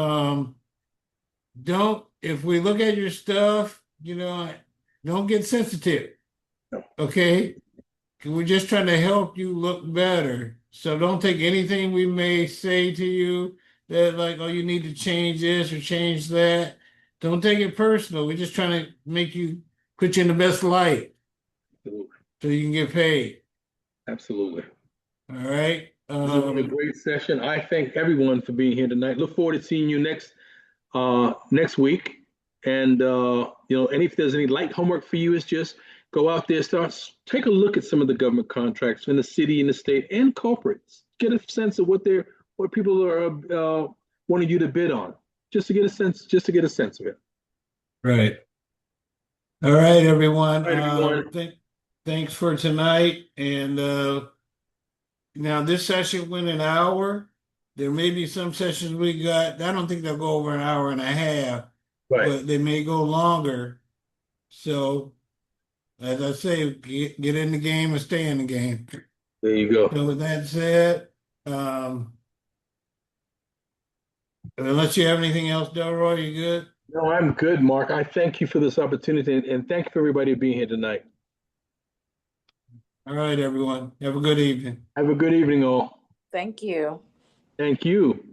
Don't if we look at your stuff, don't get sensitive. No, Okay? We're just trying to help you look better. So don't take anything we may say to you that like, oh, you need to change this or change that. Don't take it personal. We're just trying to make you put you in the best light absolutely. so you can get paid. Absolutely. All right. This has been a great session. I thank everyone for being here tonight. Look forward to seeing you next week. And and if there's any light homework for you, is just go out there, take a look at some of the government contracts in the city, in the state, and corporates. Get a sense of what people are wanting you to bid on, just to get a sense of it. Right. All right, everyone. All right, everyone. Thanks for tonight. And now this session went an hour. There may be some sessions we got. I don't think they'll go over an hour and a half, Right. but they may go longer. So, as I say, get in the game and stay in the game. There you go. So with that said, um, Unless you have anything else, Delroy, you good? No, I'm good, Mark. I thank you for this opportunity and thank you for everybody being here tonight. All right, everyone. Have a good evening. Have a good evening, all. Thank you. Thank you.